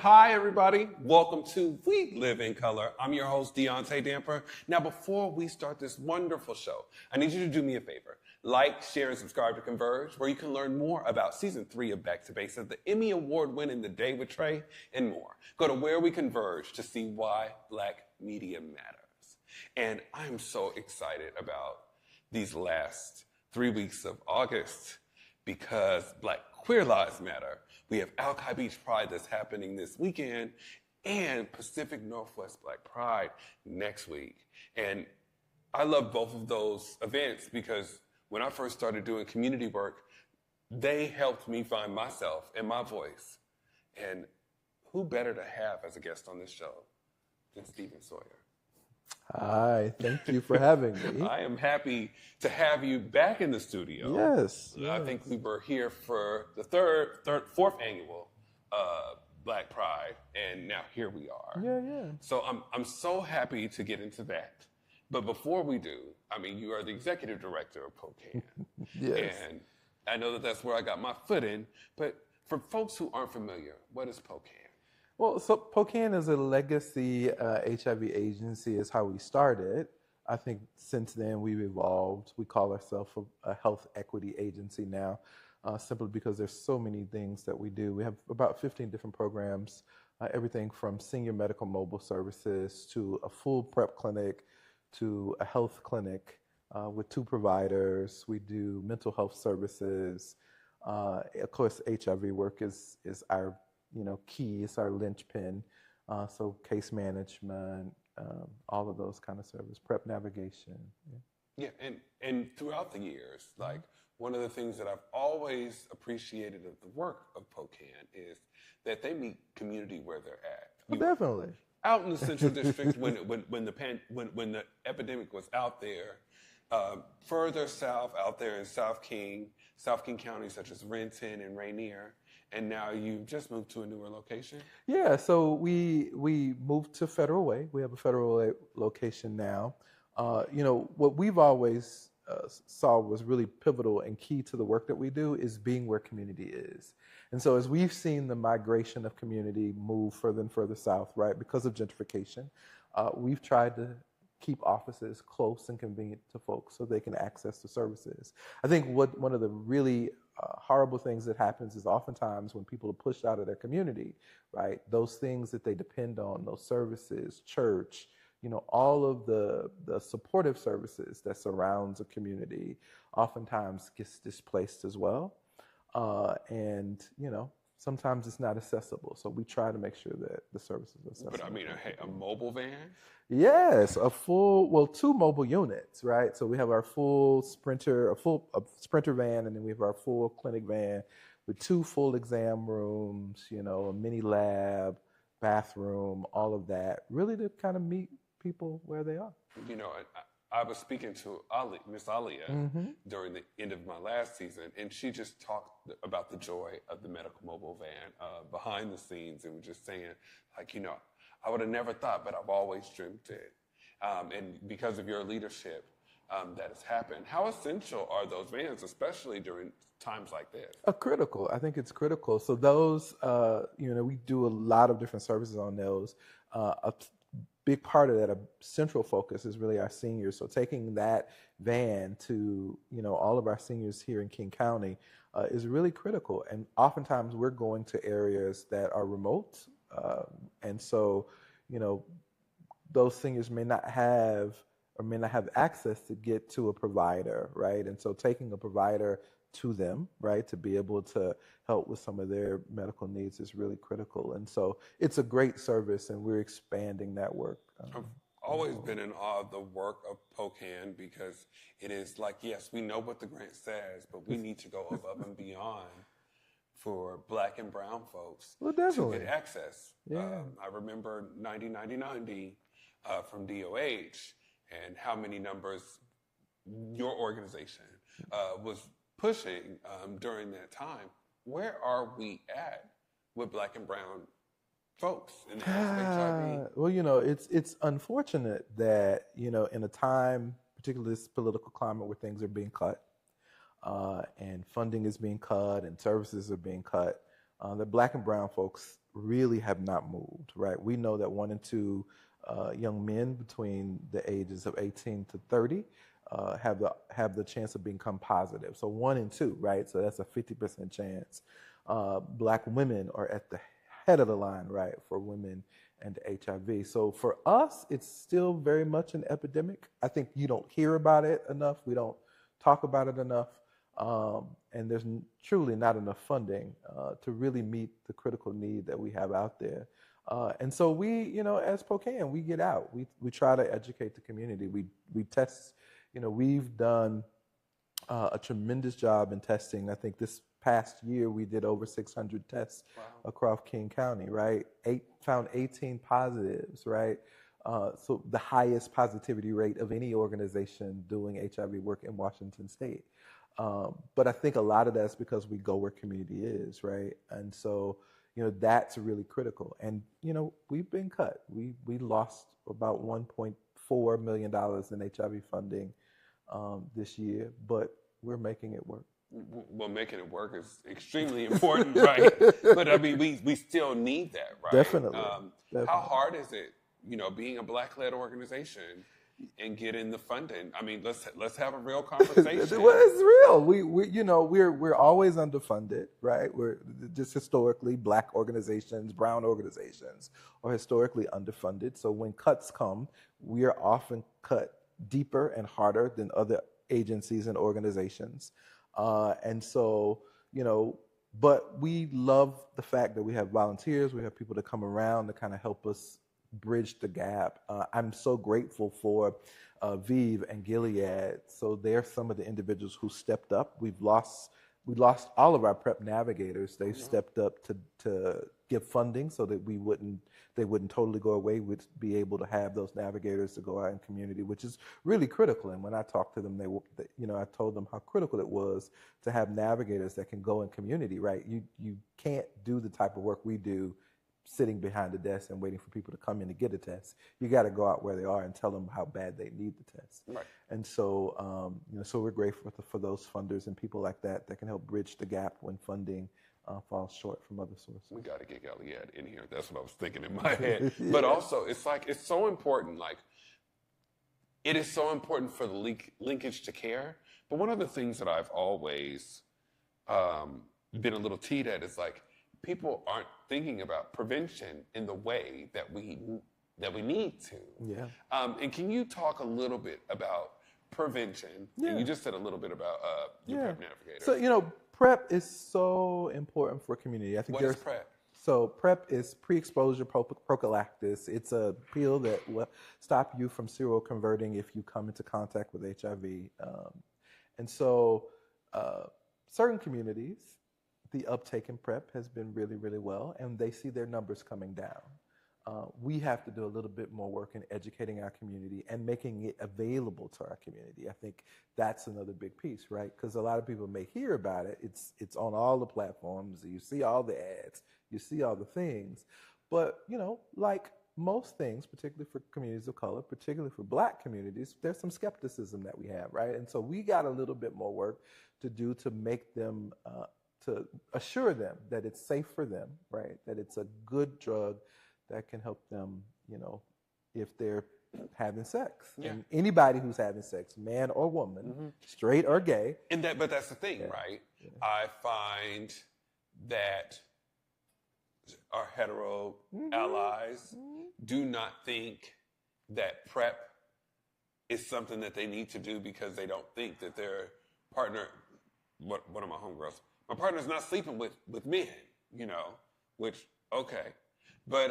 Hi, everybody. Welcome to We Live in Color. I'm your host, Deontay Damper. Now, before we start this wonderful show, I need you to do me a favor. Like, share, and subscribe to Converge, where you can learn more about Season 3 of Back to Basics, the Emmy Award-winning The Day with Trey, and more. Go to Where We Converge to see why Black media matters. And I'm so excited about these last 3 weeks of August because Black Queer Lives Matter. We have Alki Beach Pride that's happening this weekend and Pacific Northwest Black Pride next week. And I love both of those events because when I first started doing community work, they helped me find myself and my voice. And who better to have as a guest on this show than Steven Sawyer? Hi, thank you for having me. I am happy to have you back in the studio. Yes. I think we were here for the fourth annual Black Pride, and now here we are. Yeah. So I'm so happy to get into that. But before we do, I mean, you are the executive director of POCAAN. Yes. And I know that that's where I got my foot in. But for folks who aren't familiar, what is POCAAN? Well, so POCAAN is a legacy HIV agency is how we started. I think since then we've evolved. We call ourselves a health equity agency now, simply because there's so many things that we do. We have about 15 different programs, everything from senior medical mobile services to a full PrEP clinic to a health clinic with 2 providers. We do mental health services. Of course, HIV work is our key. It's our linchpin. So case management, all of those kind of services, PrEP navigation. Yeah, and throughout the years, like one of the things that I've always appreciated of the work of POCAAN is that they meet community where they're at. Well, definitely. Out in the Central District, when the epidemic was out there, further south, out there in South King County, such as Renton and Rainier. And now you've just moved to a newer location? Yeah, so we moved to Federal Way. We have a Federal Way location now. What we've always saw was really pivotal and key to the work that we do is being where community is. And so as we've seen the migration of community move further and further south, right, because of gentrification, we've tried to keep offices close and convenient to folks so they can access the services. I think one of the really horrible things that happens is oftentimes when people are pushed out of their community, right, those things that they depend on, those services, church, all of the supportive services that surrounds a community oftentimes gets displaced as well. And sometimes it's not accessible. So we try to make sure that the services are accessible. But I mean, a mobile van? Yes, 2 mobile units, right? So we have our full Sprinter van, and then we have our full clinic van with 2 full exam rooms, a mini lab, bathroom, all of that, really to kind of meet people where they are. I was speaking to Miss Alia during the end of my last season, and she just talked about the joy of the medical mobile van behind the scenes, and was just saying, I would have never thought, but I've always dreamed it. And because of your leadership, that has happened. How essential are those vans, especially during times like this? Critical. I think it's critical. So those, we do a lot of different services on those. A big part of that, a central focus is really our seniors. So taking that van to, all of our seniors here in King County is really critical. And oftentimes we're going to areas that are remote. And so, those seniors may not have access to get to a provider, right? And so taking a provider to them, right, to be able to help with some of their medical needs is really critical. And so it's a great service, and we're expanding that work. I've always been in awe of the work of POCAAN because it is like, yes, we know what the grant says, but we need to go above and beyond for Black and brown folks to get access. Yeah. I remember 90 from DOH and how many numbers your organization was pushing during that time. Where are we at with Black and brown folks in the HIV? Well, it's unfortunate that, in a time, particularly this political climate where things are being cut and funding is being cut and services are being cut, that Black and brown folks really have not moved, right? We know that 1 in 2 young men between the ages of 18 to 30 have the chance of become positive. So 1 in 2, right? So that's a 50% chance. Black women are at the head of the line, right, for women and HIV. So for us, it's still very much an epidemic. I think you don't hear about it enough. We don't talk about it enough. And there's truly not enough funding to really meet the critical need that we have out there. And so we, as POCAAN, we get out. We try to educate the community. We test. We've done a tremendous job in testing. I think this past year we did over 600 tests across King County, right? Found 18 positives, right? So the highest positivity rate of any organization doing HIV work in Washington State. But I think a lot of that's because we go where community is, right? And so, that's really critical. And, we've been cut. We lost about $1.4 million in HIV funding this year, but we're making it work. Well, making it work is extremely important, right? But I mean, we still need that, right? Definitely. How hard is it, being a Black-led organization and getting the funding? I mean, let's have a real conversation. Well, it's real. We're always underfunded, right? We're just historically Black organizations, brown organizations are historically underfunded. So when cuts come, we are often cut deeper and harder than other agencies and organizations. And so, but we love the fact that we have volunteers, we have people that come around to kind of help us bridge the gap. I'm so grateful for Vive and Gilead. So they're some of the individuals who stepped up. We lost all of our PrEP navigators. They stepped up to give funding so that they wouldn't totally go away. We'd be able to have those navigators to go out in community, which is really critical. And when I talked to them, I told them how critical it was to have navigators that can go in community, right? You can't do the type of work we do sitting behind the desk and waiting for people to come in to get a test. You got to go out where they are and tell them how bad they need the test. Right. And so, so we're grateful for those funders and people like that can help bridge the gap when funding falls short from other sources. We got to get Gilead in here. That's what I was thinking in my head. Yeah. But also, it's so important. Like, it is so important for the linkage to care. But one of the things that I've always been a little teed at is like, people aren't thinking about prevention in the way that we need to. Yeah. And can you talk a little bit about prevention? Yeah. And you just said a little bit about your PrEP navigator. So, PrEP is so important for community. I think what is PrEP? So PrEP is pre-exposure prophylactis. It's a pill that will stop you from seroconverting if you come into contact with HIV. And so certain communities, the uptake in PrEP has been really, really well, and they see their numbers coming down. We have to do a little bit more work in educating our community and making it available to our community. I think that's another big piece, right? Because a lot of people may hear about it. It's on all the platforms. You see all the ads. You see all the things. But, like most things, particularly for communities of color, particularly for Black communities, there's some skepticism that we have, right? And so we got a little bit more work to do to make them to assure them that it's safe for them, right? That it's a good drug that can help them, if they're having sex. Yeah. And anybody who's having sex, man or woman, straight or gay. But that's the thing, right? Yeah. I find that our hetero allies do not think that PrEP is something that they need to do because they don't think that their partner, one of my homegirls, my partner's not sleeping with men, which, okay. But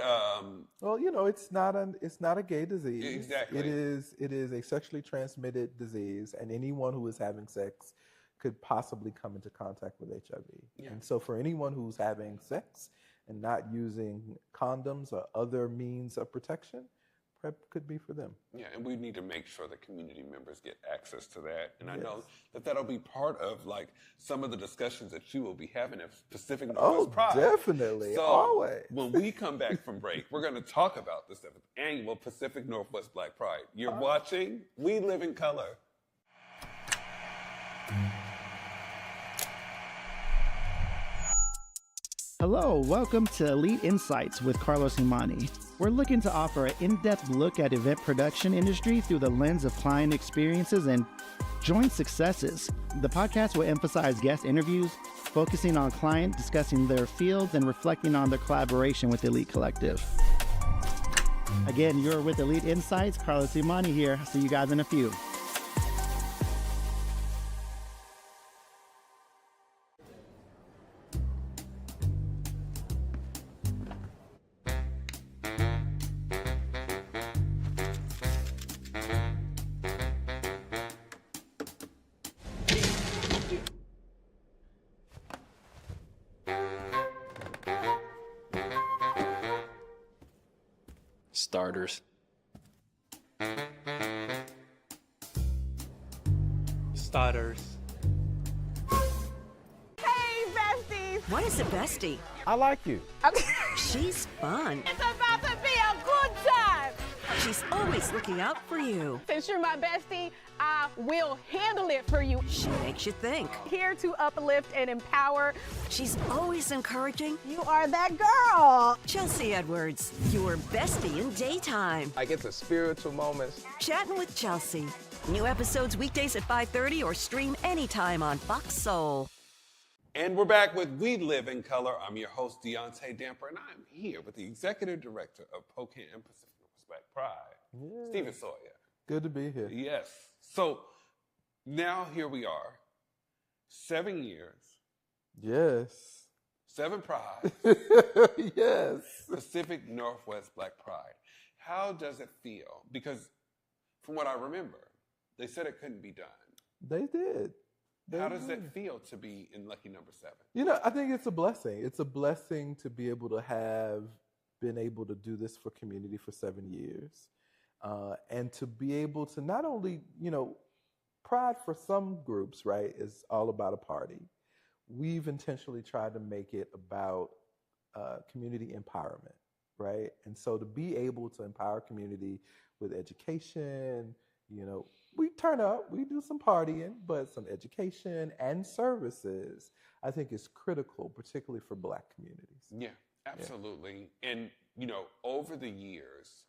well, it's not a gay disease. Exactly. It is a sexually transmitted disease, and anyone who is having sex could possibly come into contact with HIV. Yeah. And so for anyone who's having sex and not using condoms or other means of protection, PrEP could be for them. Yeah, and we need to make sure that community members get access to that. And I know that that'll be part of some of the discussions that you will be having at Pacific Northwest Pride. Definitely, so always. When we come back from break, we're going to talk about the 7th annual Pacific Northwest Black Pride. You're watching We Live in Color. Hello, welcome to Elite Insights with Carlos Imani. We're looking to offer an in-depth look at event production industry through the lens of client experiences and joint successes. The podcast will emphasize guest interviews, focusing on client discussing their fields and reflecting on their collaboration with Elite Collective. Again, you're with Elite Insights. Carlos Imani here. See you guys in a few. Starters. Starters. Hey, besties! What is a bestie? I like you. Okay. She's fun. It's about to be a good time! She's always looking out for you. Since you're my bestie, I will handle it for you. She makes you think. Here to uplift and empower. She's always encouraging. You are that girl! Chelsea Edwards, your bestie in daytime. I get the spiritual moments. Chatting with Chelsea. New episodes weekdays at 5:30 or stream anytime on Fox Soul. And we're back with We Live in Color. I'm your host, Deontay Damper, and I'm here with the Executive Director of POCAAN Pacific Northwest Black Pride, Steven Sawyer. Good to be here. Yes. So now here we are, 7 years, Yes. 7 Pride, Yes. Pacific Northwest Black Pride. How does it feel? Because from what I remember, they said it couldn't be done. They did. How does it feel to be in lucky number 7? You know, I think it's a blessing. It's a blessing to be able to have been able to do this for community for 7 years. And to be able to not only, you know, Pride for some groups, right, is all about a party. We've intentionally tried to make it about community empowerment, right? And so to be able to empower community with education, you know, we turn up, we do some partying, but some education and services, I think is critical, particularly for Black communities. Yeah, absolutely. Yeah. And, you know, over the years,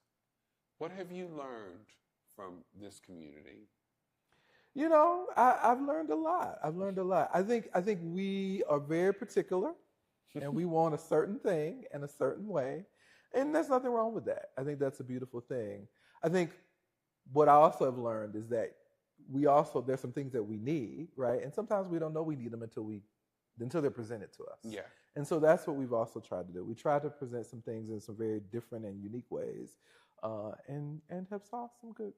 what have you learned from this community? You know, I've learned a lot. I think we are very particular and we want a certain thing in a certain way. And there's nothing wrong with that. I think that's a beautiful thing. I think what I also have learned is that there's some things that we need, right? And sometimes we don't know we need them until they're presented to us. Yeah. And so that's what we've also tried to do. We tried to present some things in some very different and unique ways, and have saw some good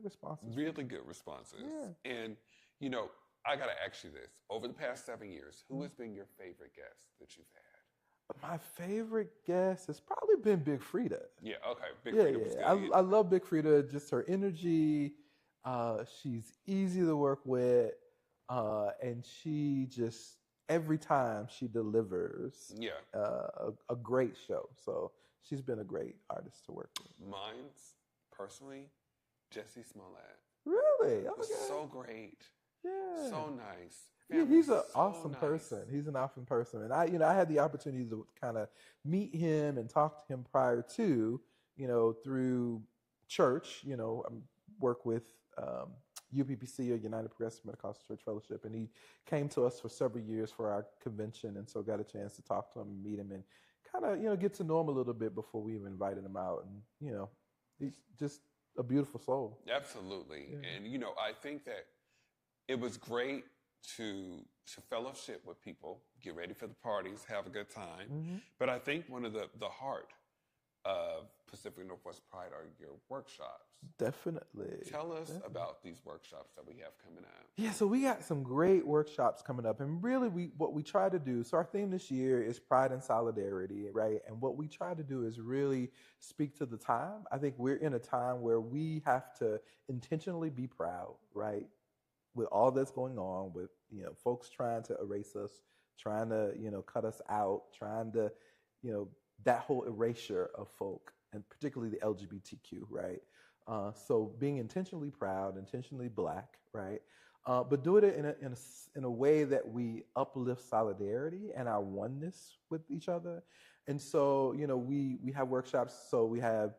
responses. Really good responses. Yeah. And, you know, I got to ask you this. Over the past 7 years, who has been your favorite guest that you've had? My favorite guest has probably been Big Frida. Yeah, okay. Big Frida was good. I love Big Frida, just her energy. She's easy to work with. And she just, every time she delivers a great show. So she's been a great artist to work with. Mine's, personally, Jesse Smollett. Really? Okay. Was so great. Yeah. So nice. He's an awesome person. He's an awesome person. And I had the opportunity to kind of meet him and talk to him prior to, through church, work with UPPC, or United Progressive Pentecostal Church Fellowship. And he came to us for several years for our convention. And so got a chance to talk to him and meet him and kind of, get to know him a little bit before we even invited him out. And, he's just a beautiful soul. Absolutely. Yeah. And, I think that it was great to fellowship with people, get ready for the parties, have a good time. Mm-hmm. But I think one of the heart of Pacific Northwest Pride are your workshops. Definitely. Tell us about these workshops that we have coming up. Yeah, so we got some great workshops coming up. And really, what we try to do, so our theme this year is Pride and Solidarity, right? And what we try to do is really speak to the time. I think we're in a time where we have to intentionally be proud, right? With all that's going on, with folks trying to erase us, trying to cut us out, trying to that whole erasure of folk, and particularly the LGBTQ, right? So being intentionally proud, intentionally Black, right? but do it in a way that we uplift solidarity and our oneness with each other. And so, we have workshops. So we have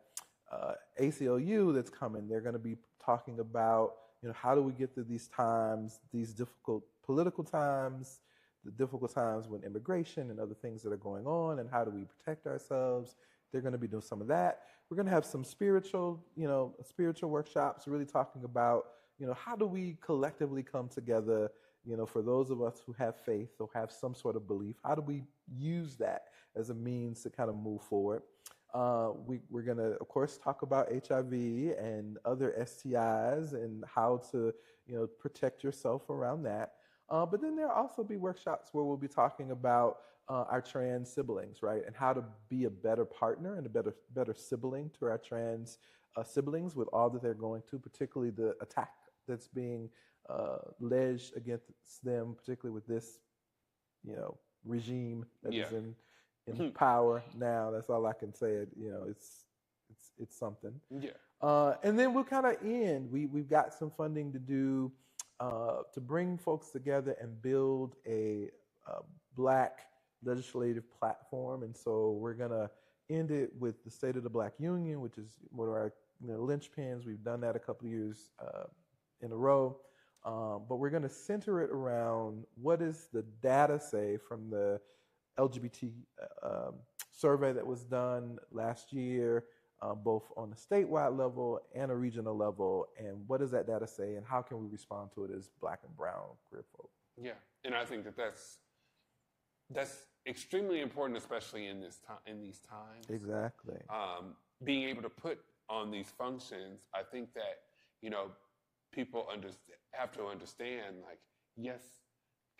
ACLU that's coming. They're going to be talking about, how do we get through these times, these difficult political times, the difficult times with immigration and other things that are going on, and how do we protect ourselves? They're going to be doing some of that. We're going to have some spiritual workshops, really talking about, how do we collectively come together, for those of us who have faith or have some sort of belief, how do we use that as a means to kind of move forward? We're going to, of course, talk about HIV and other STIs and how to, protect yourself around that. But then there'll also be workshops where we'll be talking about our trans siblings, right? And how to be a better partner and a better sibling to our trans siblings with all that they're going through, particularly the attack that's being alleged against them, particularly with this, regime that is in power now. That's all I can say. It's something. Yeah. And then we'll kind of end. We've got some funding to do to bring folks together and build a Black legislative platform. And so we're gonna end it with the State of the Black Union, which is one of our linchpins. We've done that a couple of years in a row. But we're going to center it around what does the data say from the LGBT survey that was done last year, both on a statewide level and a regional level, and what does that data say, and how can we respond to it as Black and brown queer folk? Yeah, and I think that's extremely important, especially in these times. Exactly. Being able to put on these functions, I think that people have to understand, like, yes,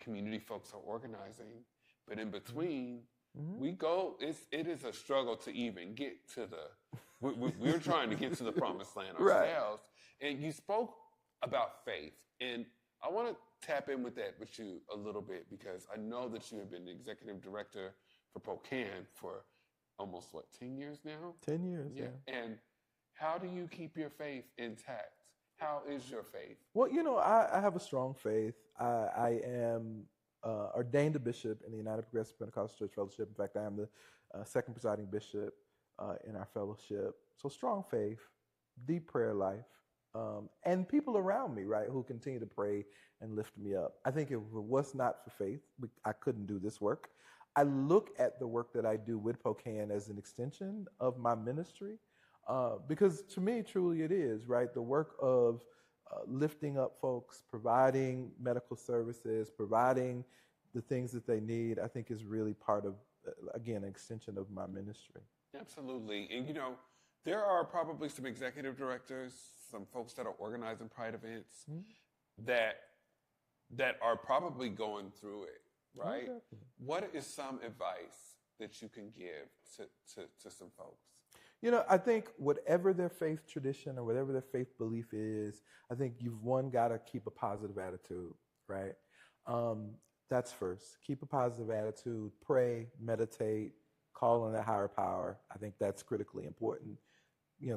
community folks are organizing, but in between, it is a struggle to even get to we're trying to get to the promised land ourselves. Right. And you spoke about faith, and I want to tap in with that with you a little bit, because I know that you have been the executive director for POCAAN for almost, 10 years now? 10 years, yeah. And how do you keep your faith intact? How is your faith? Well, I have a strong faith. I am ordained a bishop in the United Progressive Pentecostal Church Fellowship. In fact, I am the second presiding bishop in our fellowship. So strong faith, deep prayer life, and people around me, right, who continue to pray and lift me up. I think if it was not for faith, I couldn't do this work. I look at the work that I do with POCAAN as an extension of my ministry. Because to me, truly it is, right? The work of lifting up folks, providing medical services, providing the things that they need, I think is really part of, again, an extension of my ministry. Absolutely. And, there are probably some executive directors, some folks that are organizing pride events that are probably going through it, right? Exactly. What is some advice that you can give to some folks? I think whatever their faith tradition or whatever their faith belief is, I think you've got to keep a positive attitude, right? That's first. Keep a positive attitude, pray, meditate, call on that higher power. I think that's critically important.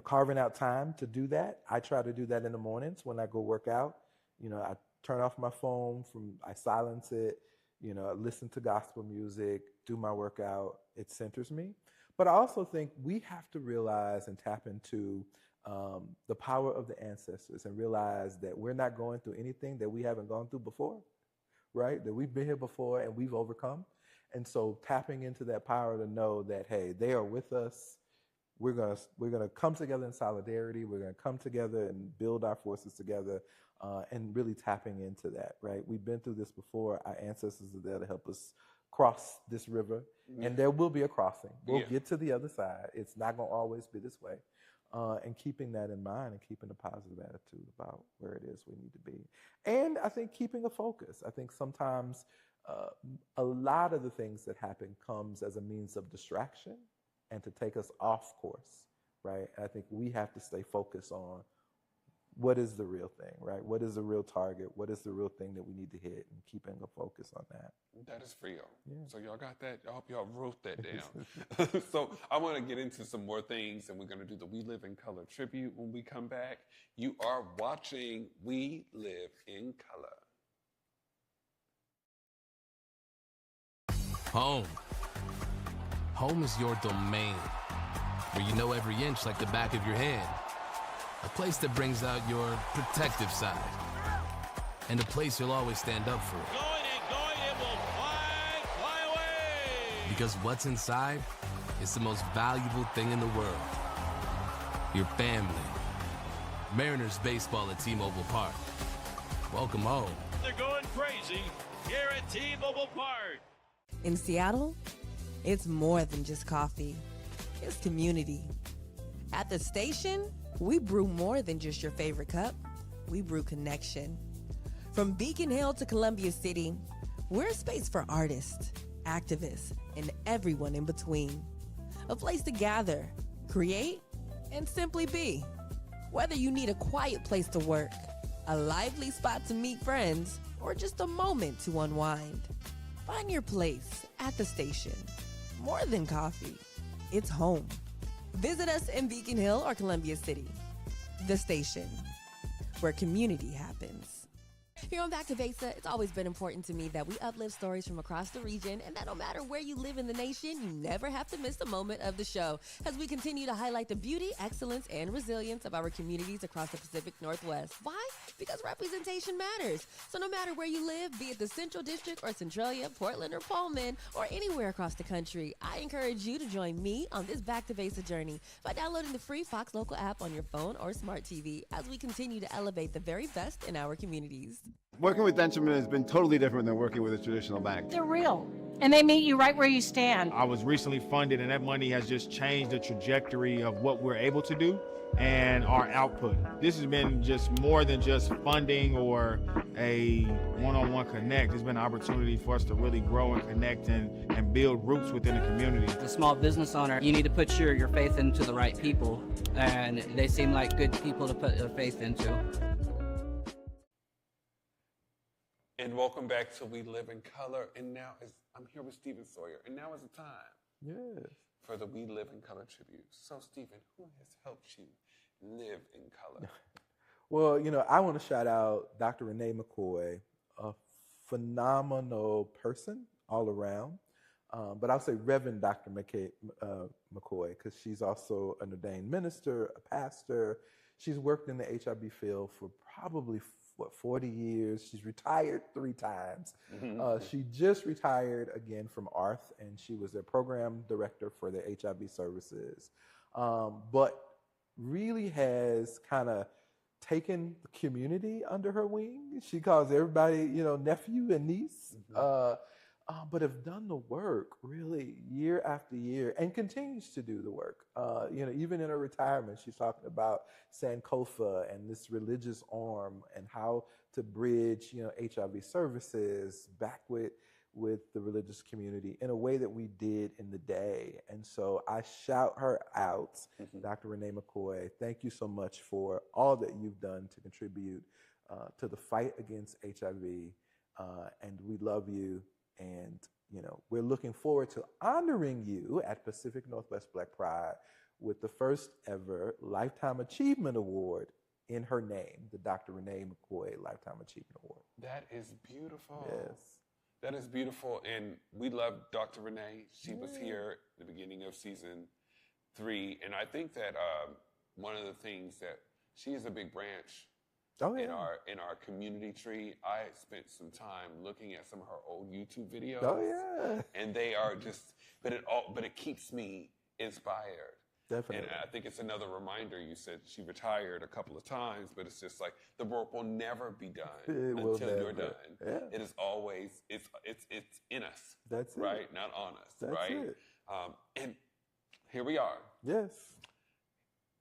Carving out time to do that. I try to do that in the mornings when I go work out. I turn off my phone, I silence it, I listen to gospel music, do my workout. It centers me. But I also think we have to realize and tap into the power of the ancestors and realize that we're not going through anything that we haven't gone through before, right? That we've been here before and we've overcome. And so tapping into that power to know that, hey, they are with us. We're gonna come together in solidarity. We're gonna come together and build our forces together, and really tapping into that, right? We've been through this before. Our ancestors are there to help us cross this river, and there will be a crossing. We'll get to the other side. It's not going to always be this way. And keeping that in mind and keeping a positive attitude about where it is we need to be. And I think keeping a focus. I think sometimes a lot of the things that happen comes as a means of distraction and to take us off course, right? And I think we have to stay focused on what is the real thing, right? What is the real target? What is the real thing that we need to hit, and keeping a focus on that. That is real. Yeah. So y'all got that? I hope y'all wrote that down. So I want to get into some more things, and we're going to do the We Live in Color tribute when we come back. You are watching We Live in Color. Home. Home is your domain, where you know every inch like the back of your hand. A place that brings out your protective side. And a place you'll always stand up for. Going, it will fly away! Because what's inside is the most valuable thing in the world. Your family. Mariners baseball at T-Mobile Park. Welcome home. They're going crazy here at T-Mobile Park. In Seattle, it's more than just coffee. It's community. At the station, we brew more than just your favorite cup. We brew connection. From Beacon Hill to Columbia City, we're a space for artists, activists, and everyone in between. A place to gather, create, and simply be. Whether you need a quiet place to work, a lively spot to meet friends, or just a moment to unwind, find your place at the station. More than coffee, it's home. Visit us in Beacon Hill or Columbia City. The station, where community happens. Here on Back to Besa, it's always been important to me that we uplift stories from across the region, and that no matter where you live in the nation, you never have to miss a moment of the show as we continue to highlight the beauty, excellence, and resilience of our communities across the Pacific Northwest. Why? Because representation matters. So no matter where you live, be it the Central District or Centralia, Portland or Pullman, or anywhere across the country, I encourage you to join me on this Back to Besa journey by downloading the free Fox Local app on your phone or smart TV as we continue to elevate the very best in our communities. Working with Ventureman has been totally different than working with a traditional bank. They're real, and they meet you right where you stand. I was recently funded, and that money has just changed the trajectory of what we're able to do and our output. This has been just more than just funding or a one-on-one connect. It's been an opportunity for us to really grow and connect and build roots within the community. As a small business owner, you need to put your faith into the right people, and they seem like good people to put their faith into. And welcome back to We Live in Color. And now I'm here with Steven Sawyer. And now is the time for the We Live in Color tribute. So, Steven, who has helped you live in color? Well, I want to shout out Dr. Renee McCoy, a phenomenal person all around. But I'll say Reverend Dr. McCoy, because she's also an ordained minister, a pastor. She's worked in the HIV field for probably 40 years. She's retired 3 times. She just retired again from ARTH, and she was their program director for the HIV services. But really has kind of taken the community under her wing. She calls everybody, nephew and niece, but have done the work really year after year and continues to do the work. Even in her retirement, she's talking about Sankofa and this religious arm and how to bridge, HIV services back with the religious community in a way that we did in the day. And so I shout her out, Dr. Renee McCoy. Thank you so much for all that you've done to contribute to the fight against HIV. And we love you. And, we're looking forward to honoring you at Pacific Northwest Black Pride with the first ever Lifetime Achievement Award in her name, the Dr. Renee McCoy Lifetime Achievement Award. That is beautiful. Yes. That is beautiful. And we love Dr. Renee. She was here at the beginning of season 3. And I think that one of the things that she is a big branch in our community tree. I spent some time looking at some of her old YouTube videos. And they are just, but it keeps me inspired. Definitely. And I think it's another reminder. You said she retired a couple of times, but it's just like the work will never be done until you're done. Yeah. It is always it's in us. That's right, it. not on us. That's right. It. And here we are. Yes.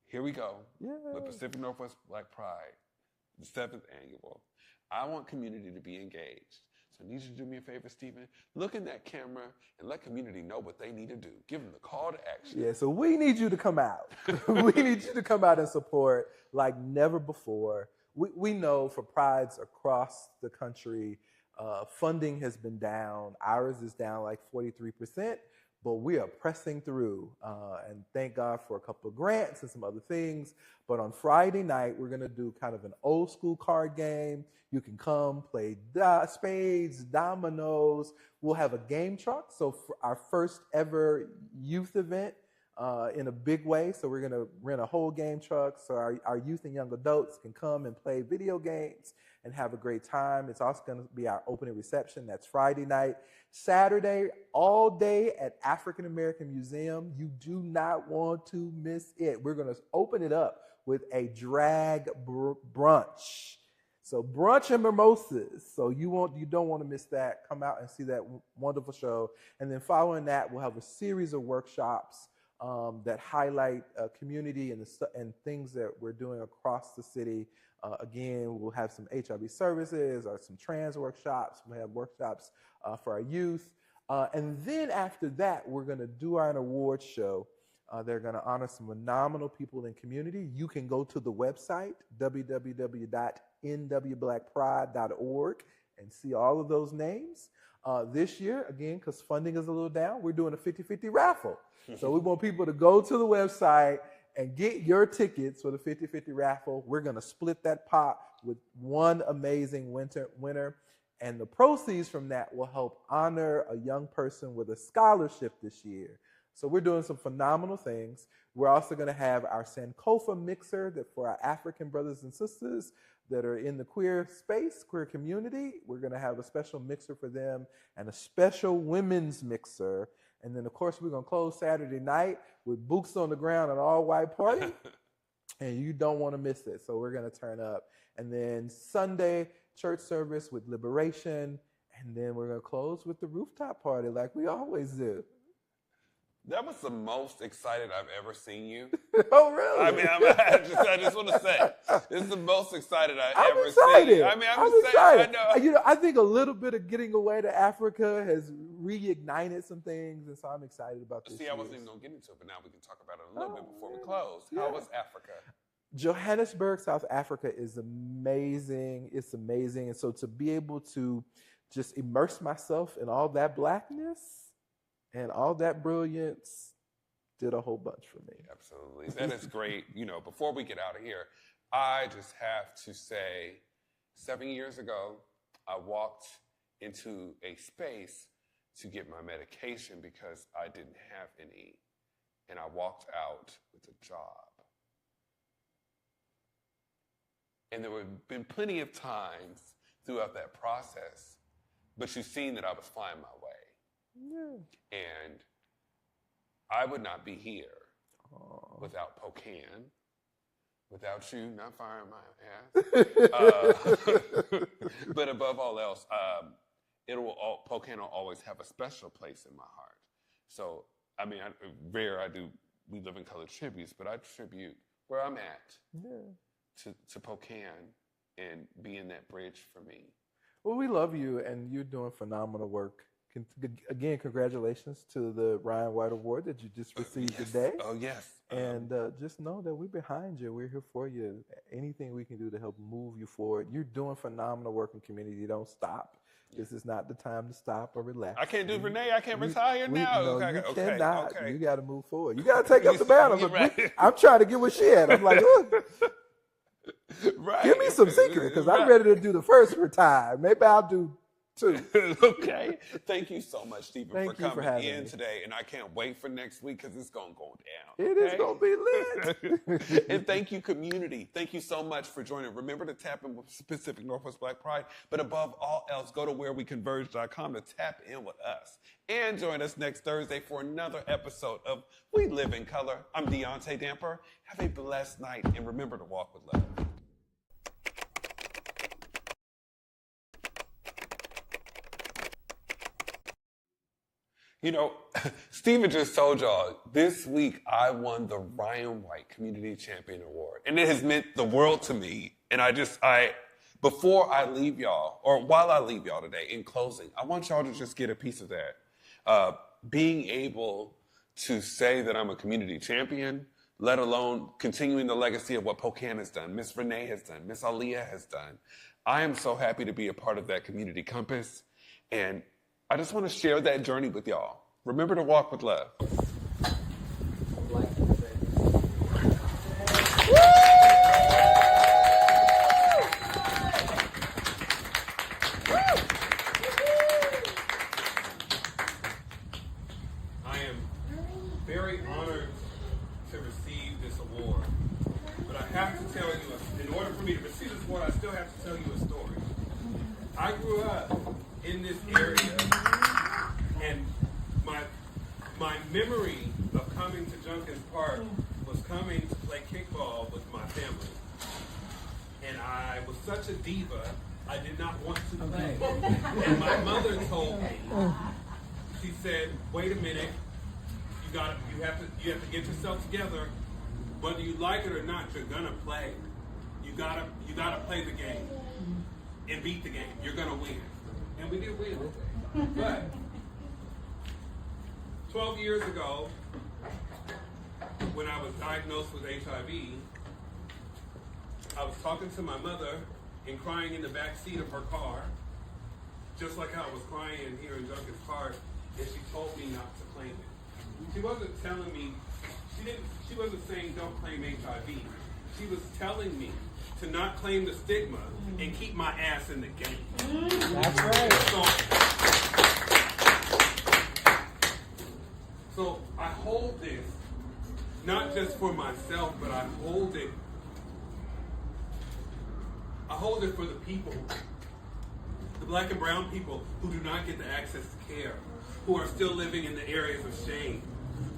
Here we go. Yeah. The Pacific Northwest Black Pride, the 7th annual. I want community to be engaged. So I need you to do me a favor, Steven. Look in that camera and let community know what they need to do. Give them the call to action. Yeah, so we need you to come out. We need you to come out and support like never before. We know for prides across the country, funding has been down. Ours is down like 43%, but we are pressing through, and thank God for a couple of grants and some other things. But on Friday night, we're going to do kind of an old school card game. You can come play spades, dominoes. We'll have a game truck. So for our first ever youth event in a big way. So we're going to rent a whole game truck so our youth and young adults can come and play video games and have a great time. It's also going to be our opening reception. That's Friday night. Saturday, all day at African American Museum. You do not want to miss it. We're going to open it up with a drag brunch. So brunch and mimosas. So you don't want to miss that. Come out and see that wonderful show. And then following that, we'll have a series of workshops that highlight community and things that we're doing across the city. Again, we'll have some HIV services or some trans workshops. We'll have workshops for our youth. And then after that, we're going to do our awards show. They're going to honor some phenomenal people in community. You can go to the website, www.nwblackpride.org, and see all of those names. This year, again, because funding is a little down, we're doing a 50-50 raffle. So we want people to go to the website and get your tickets for the 50-50 raffle. We're going to split that pot with one amazing winner. And the proceeds from that will help honor a young person with a scholarship this year. So we're doing some phenomenal things. We're also going to have our Sankofa mixer that for our African brothers and sisters that are in the queer space, queer community. We're going to have a special mixer for them and a special women's mixer. And then, of course, we're going to close Saturday night with boots on the ground, an all-white party. And you don't want to miss it. So we're going to turn up. And then Sunday, church service with liberation. And then we're going to close with the rooftop party like we always do. That was the most excited I've ever seen you. Oh, really? I mean, I just want to say, this is the most excited I've ever excited. seen. I mean, I'm excited. I know. I think a little bit of getting away to Africa has reignited some things, and so I'm excited about this. See, I wasn't even going to get into it, but now we can talk about it a little bit before we close. Yeah. How was Africa? Johannesburg, South Africa is amazing. It's amazing. And so to be able to just immerse myself in all that blackness and all that brilliance did a whole bunch for me. Absolutely. That is great. You know, before we get out of here, I just have to say 7 years ago, I walked into a space to get my medication because I didn't have any. And I walked out with a job. And there have been plenty of times throughout that process, but you've seen that I was flying my way. Yeah. And I would not be here without POCAAN, without you not firing my ass. But above all else, POCAAN will always have a special place in my heart. So, I mean, we live in color tributes, but I tribute where I'm at to POCAAN and being that bridge for me. Well, we love you, and you're doing phenomenal work. Again, congratulations to the Ryan White Award that you just received today. Oh, yes. And just know that we're behind you. We're here for you. Anything we can do to help move you forward. You're doing phenomenal work in community. Don't stop. This is not the time to stop or relax. I can't do Renee. I can't retire now. No, okay, you okay, cannot. okay. You got to move forward. You got to take up the battle. Right. I'm trying to get what she had. I'm like, look. Right. Give me some secret because I'm ready to do the first retire. Maybe I'll do two. Okay. Thank you so much, Steven, Thank for you for coming having in me. today. And I can't wait for next week because it's going to go down. It is going to be lit. And thank you, community. Thank you so much for joining. Remember to tap in with Pacific Northwest Black Pride. But above all else, go to whereweconverge.com to tap in with us. And join us next Thursday for another episode of We Live in Color. I'm Deontay Damper. Have a blessed night and remember to walk with love. You know, Steven just told y'all, this week I won the Ryan White Community Champion Award. And it has meant the world to me. And before I leave y'all, or while I leave y'all today, in closing, I want y'all to just get a piece of that. Being able to say that I'm a community champion, let alone continuing the legacy of what POCAAN has done, Miss Renee has done, Miss Aaliyah has done. I am so happy to be a part of that community compass. And I just want to share that journey with y'all. Remember to walk with love. I am very honored to receive this award, but I have to tell you, in order for me to receive this award, I still have to tell you a story. I grew up in this area, and my memory of coming to Junkins Park was coming to play kickball with my family. And I was such a diva, I did not want to play. And my mother told me, she said, wait a minute, you have to get yourself together. Whether you like it or not, you're gonna play. You gotta play the game and beat the game. You're gonna win. And we did win. But 12 years ago, when I was diagnosed with HIV, I was talking to my mother and crying in the back seat of her car, just like I was crying here in Junkins Park, and she told me not to claim it. She wasn't telling me, she wasn't saying don't claim HIV. She was telling me to not claim the stigma and keep my ass in the game. That's right. So I hold this, not just for myself, but I hold it for the people, the black and brown people who do not get the access to care, who are still living in the areas of shame,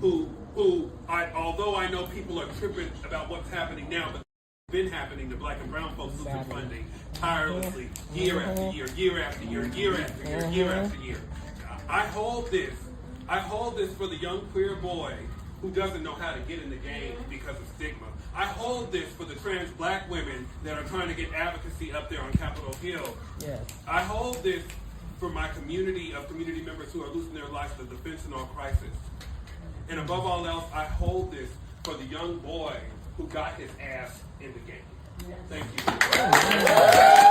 although I know people are tripping about what's happening now, but it's been happening to black and brown folks who've been funding tirelessly year after year, year after year, year after year, year after year. I hold this for the young queer boy who doesn't know how to get in the game because of stigma. I hold this for the trans black women that are trying to get advocacy up there on Capitol Hill. Yes. I hold this for my community of community members who are losing their lives to the fentanyl crisis. And above all else, I hold this for the young boy who got his ass in the game. Thank you.